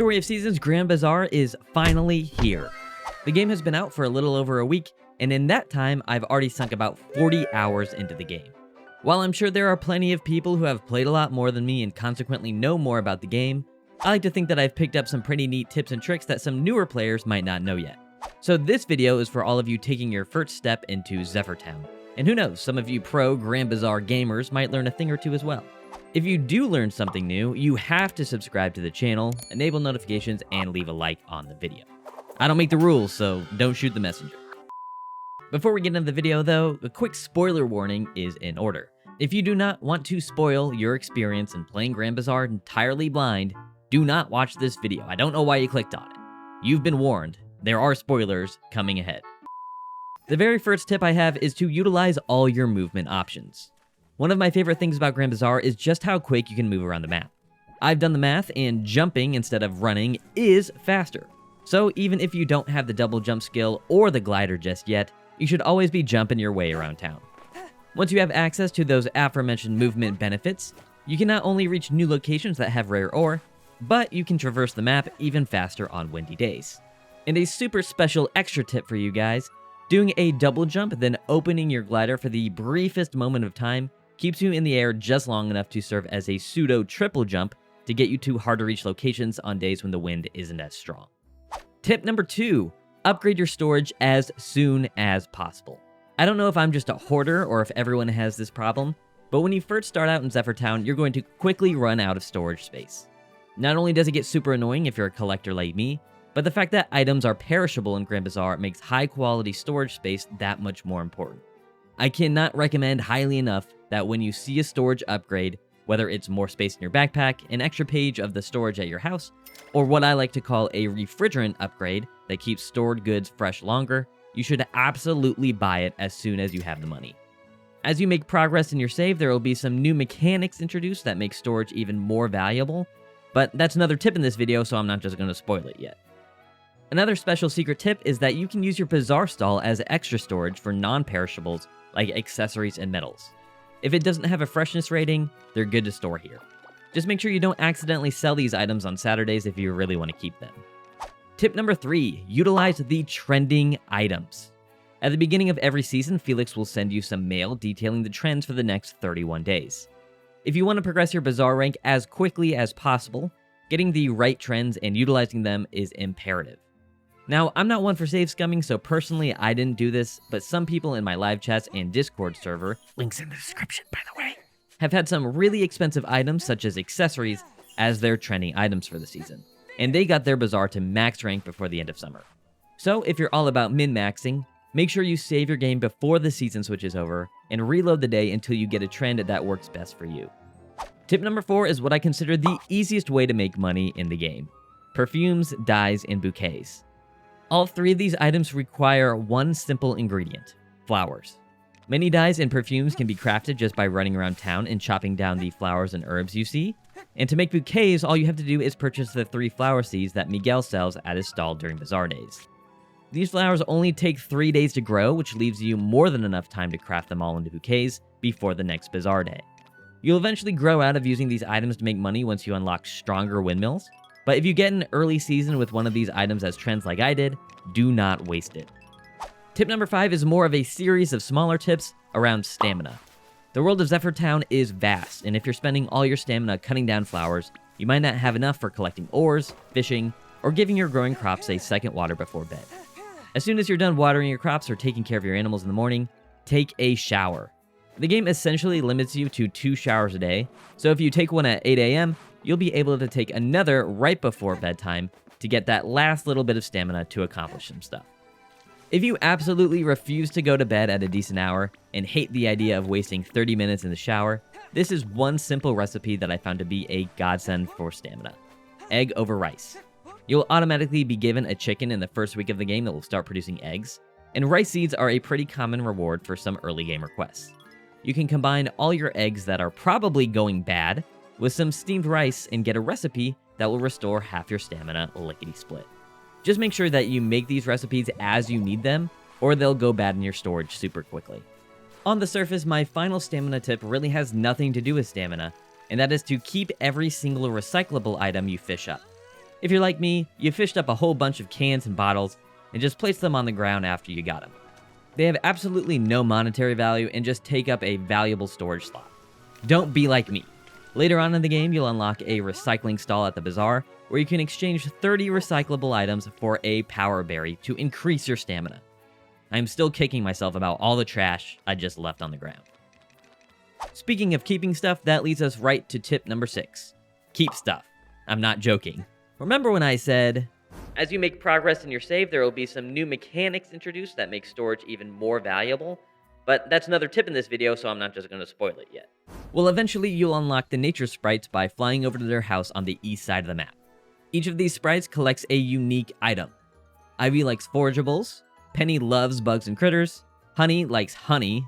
Story of Seasons Grand Bazaar is finally here. The game has been out for a little over a week, and in that time, I've already sunk about 40 hours into the game. While I'm sure there are plenty of people who have played a lot more than me and consequently know more about the game, I like to think that I've picked up some pretty neat tips and tricks that some newer players might not know yet. So this video is for all of you taking your first step into 𝗖𝗵𝗲. And who knows, some of you pro Grand Bazaar gamers might learn a thing or two as well. If you do learn something new, you have to subscribe to the channel, enable notifications, and leave a like on the video. I don't make the rules, so don't shoot the messenger. Before we get into the video though, a quick spoiler warning is in order. If you do not want to spoil your experience in playing Grand Bazaar entirely blind, do not watch this video. I don't know why you clicked on it. You've been warned. There are spoilers coming ahead. The very first tip I have is to utilize all your movement options. One of my favorite things about Grand Bazaar is just how quick you can move around the map. I've done the math, and jumping instead of running is faster. So even if you don't have the double jump skill or the glider just yet, you should always be jumping your way around town. Once you have access to those aforementioned movement benefits, you can not only reach new locations that have rare ore, but you can traverse the map even faster on windy days. And a super special extra tip for you guys, doing a double jump then opening your glider for the briefest moment of time keeps you in the air just long enough to serve as a pseudo triple jump to get you to hard to reach locations on days when the wind isn't as strong. Tip number 2, upgrade your storage as soon as possible. I don't know if I'm just a hoarder or if everyone has this problem, but when you first start out in 𝗖𝗵𝗲, you're going to quickly run out of storage space. Not only does it get super annoying if you're a collector like me, but the fact that items are perishable in Grand Bazaar makes high quality storage space that much more important. I cannot recommend highly enough that when you see a storage upgrade, whether it's more space in your backpack, an extra page of the storage at your house, or what I like to call a refrigerant upgrade that keeps stored goods fresh longer, you should absolutely buy it as soon as you have the money. As you make progress in your save, there will be some new mechanics introduced that make storage even more valuable, but that's another tip in this video, so I'm not just going to spoil it yet. Another special secret tip is that you can use your bazaar stall as extra storage for non-perishables like accessories and metals. If it doesn't have a freshness rating, they're good to store here. Just make sure you don't accidentally sell these items on Saturdays if you really want to keep them. Tip number 3, utilize the trending items. At the beginning of every season, Felix will send you some mail detailing the trends for the next 31 days. If you want to progress your bazaar rank as quickly as possible, getting the right trends and utilizing them is imperative. Now, I'm not one for save scumming, so personally I didn't do this, but some people in my live chats and Discord server, links in the description by the way, have had some really expensive items such as accessories as their trending items for the season, and they got their bazaar to max rank before the end of summer. So if you're all about min-maxing, make sure you save your game before the season switches over and reload the day until you get a trend that works best for you. Tip number 4 is what I consider the easiest way to make money in the game: perfumes, dyes, and bouquets. All 3 of these items require one simple ingredient: flowers. Many dyes and perfumes can be crafted just by running around town and chopping down the flowers and herbs you see. And to make bouquets, all you have to do is purchase the 3 flower seeds that Miguel sells at his stall during bazaar days. These flowers only take 3 days to grow, which leaves you more than enough time to craft them all into bouquets before the next bazaar day. You'll eventually grow out of using these items to make money once you unlock stronger windmills, but if you get an early season with one of these items as trends like I did, do not waste it. Tip number 5 is more of a series of smaller tips around stamina. The world of 𝗖𝗵𝗲 is vast, and if you're spending all your stamina cutting down flowers, you might not have enough for collecting ores, fishing, or giving your growing crops a second water before bed. As soon as you're done watering your crops or taking care of your animals in the morning, take a shower. The game essentially limits you to 2 showers a day, so if you take one at 8 AM, you'll be able to take another right before bedtime to get that last little bit of stamina to accomplish some stuff. If you absolutely refuse to go to bed at a decent hour and hate the idea of wasting 30 minutes in the shower, this is one simple recipe that I found to be a godsend for stamina: egg over rice. You'll automatically be given a chicken in the first week of the game that will start producing eggs, and rice seeds are a pretty common reward for some early game requests. You can combine all your eggs that are probably going bad with some steamed rice and get a recipe that will restore half your stamina lickety-split. Just make sure that you make these recipes as you need them, or they'll go bad in your storage super quickly. On the surface, my final stamina tip really has nothing to do with stamina, and that is to keep every single recyclable item you fish up. If you're like me, you fished up a whole bunch of cans and bottles and just placed them on the ground after you got them. They have absolutely no monetary value and just take up a valuable storage slot. Don't be like me. Later on in the game, you'll unlock a recycling stall at the bazaar where you can exchange 30 recyclable items for a power berry to increase your stamina. I'm still kicking myself about all the trash I just left on the ground. Speaking of keeping stuff, that leads us right to tip number 6. Keep stuff. I'm not joking. Remember when I said, as you make progress in your save, there will be some new mechanics introduced that make storage even more valuable? But that's another tip in this video, so I'm not just going to spoil it yet. Well, eventually you'll unlock the nature sprites by flying over to their house on the east side of the map. Each of these sprites collects a unique item. Ivy likes forageables, Penny loves bugs and critters, Honey likes honey,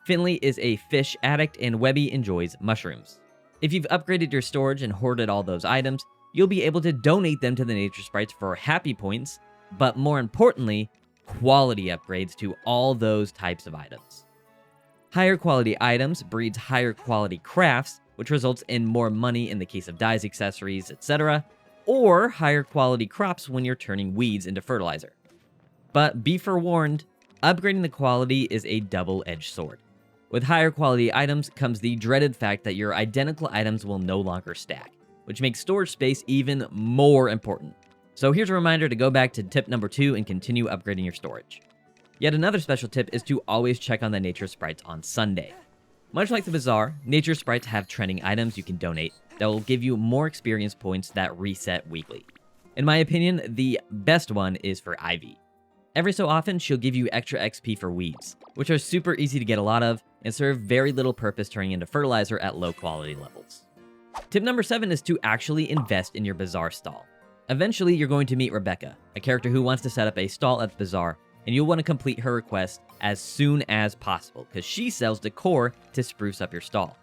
Finley is a fish addict, and Webby enjoys mushrooms. If you've upgraded your storage and hoarded all those items, you'll be able to donate them to the nature sprites for happy points, but more importantly, quality upgrades to all those types of items. Higher quality items breeds higher quality crafts, which results in more money in the case of dyes, accessories, etc., or higher quality crops when you're turning weeds into fertilizer. But be forewarned, upgrading the quality is a double-edged sword. With higher quality items comes the dreaded fact that your identical items will no longer stack, which makes storage space even more important. So here's a reminder to go back to tip number 2 and continue upgrading your storage. Yet another special tip is to always check on the nature sprites on Sunday. Much like the bazaar, nature sprites have trending items you can donate that will give you more experience points that reset weekly. In my opinion, the best one is for Ivy. Every so often, she'll give you extra XP for weeds, which are super easy to get a lot of and serve very little purpose turning into fertilizer at low quality levels. Tip number 7 is to actually invest in your bazaar stall. Eventually, you're going to meet Rebecca, a character who wants to set up a stall at the bazaar, and you'll want to complete her request as soon as possible, because she sells decor to spruce up your stall.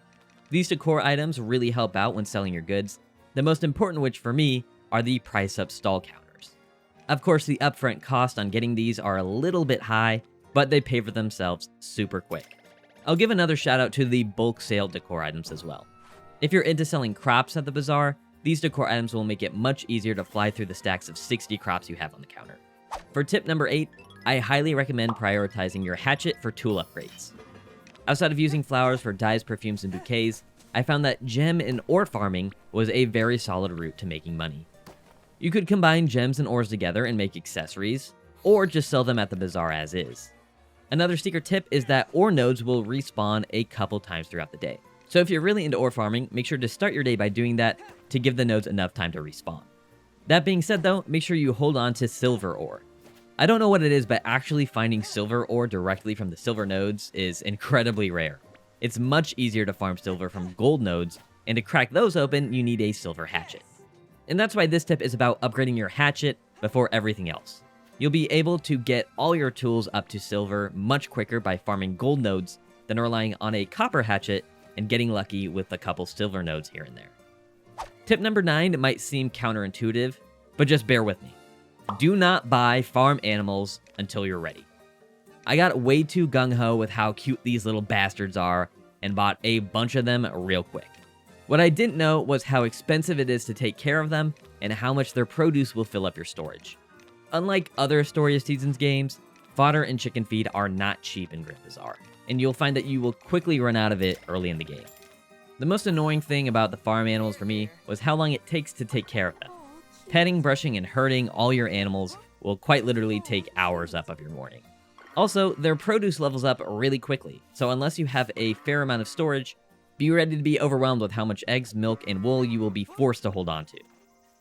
These decor items really help out when selling your goods, the most important which for me are the price up stall counters. Of course, the upfront cost on getting these are a little bit high, but they pay for themselves super quick. I'll give another shout out to the bulk sale decor items as well. If you're into selling crops at the bazaar, these decor items will make it much easier to fly through the stacks of 60 crops you have on the counter. For tip number 8, I highly recommend prioritizing your hatchet for tool upgrades. Outside of using flowers for dyes, perfumes, and bouquets, I found that gem and ore farming was a very solid route to making money. You could combine gems and ores together and make accessories, or just sell them at the bazaar as is. Another secret tip is that ore nodes will respawn a couple times throughout the day. So if you're really into ore farming, make sure to start your day by doing that to give the nodes enough time to respawn. That being said though, make sure you hold on to silver ore. I don't know what it is, but actually finding silver ore directly from the silver nodes is incredibly rare. It's much easier to farm silver from gold nodes, and to crack those open, you need a silver hatchet. And that's why this tip is about upgrading your hatchet before everything else. You'll be able to get all your tools up to silver much quicker by farming gold nodes than relying on a copper hatchet and getting lucky with a couple silver nodes here and there. Tip number 9 might seem counterintuitive, but just bear with me. Do not buy farm animals until you're ready. I got way too gung-ho with how cute these little bastards are and bought a bunch of them real quick. What I didn't know was how expensive it is to take care of them and how much their produce will fill up your storage. Unlike other Story of Seasons games, fodder and chicken feed are not cheap in Grand Bazaar, and you'll find that you will quickly run out of it early in the game. The most annoying thing about the farm animals for me was how long it takes to take care of them. Petting, brushing, and herding all your animals will quite literally take hours up of your morning. Also, their produce levels up really quickly, so unless you have a fair amount of storage, be ready to be overwhelmed with how much eggs, milk, and wool you will be forced to hold on to.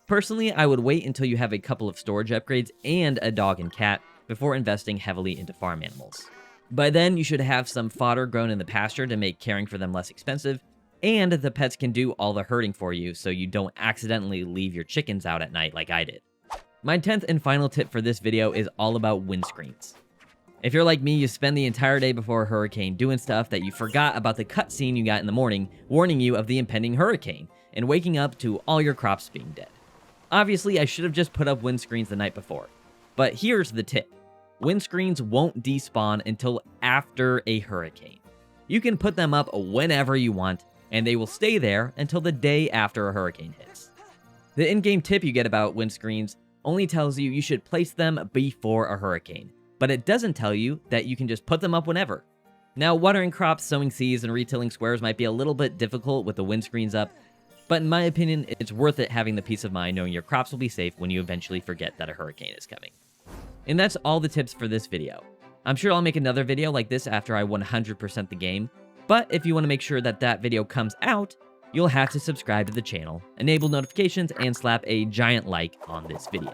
Personally, I would wait until you have a couple of storage upgrades and a dog and cat before investing heavily into farm animals. By then, you should have some fodder grown in the pasture to make caring for them less expensive, and the pets can do all the herding for you so you don't accidentally leave your chickens out at night like I did. My 10th and final tip for this video is all about windscreens. If you're like me, you spend the entire day before a hurricane doing stuff that you forgot about the cutscene you got in the morning warning you of the impending hurricane, and waking up to all your crops being dead. Obviously, I should have just put up windscreens the night before, but here's the tip. Windscreens won't despawn until after a hurricane. You can put them up whenever you want, and they will stay there until the day after a hurricane hits. The in-game tip you get about windscreens only tells you you should place them before a hurricane, but it doesn't tell you that you can just put them up whenever. Now, watering crops, sowing seeds, and retilling squares might be a little bit difficult with the windscreens up, but in my opinion, it's worth it having the peace of mind knowing your crops will be safe when you eventually forget that a hurricane is coming. And that's all the tips for this video. I'm sure I'll make another video like this after I 100% the game, but if you want to make sure that that video comes out, you'll have to subscribe to the channel, enable notifications, and slap a giant like on this video.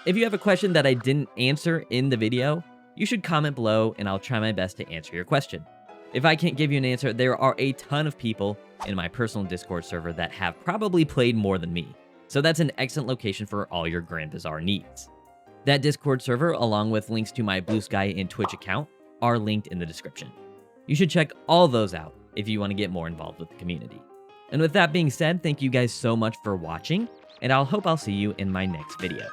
If you have a question that I didn't answer in the video, you should comment below and I'll try my best to answer your question. If I can't give you an answer, there are a ton of people in my personal Discord server that have probably played more than me, so that's an excellent location for all your Grand Bazaar needs. That Discord server, along with links to my Blue Sky and Twitch account, are linked in the description. You should check all those out if you want to get more involved with the community. And with that being said, thank you guys so much for watching, and I'll see you in my next video.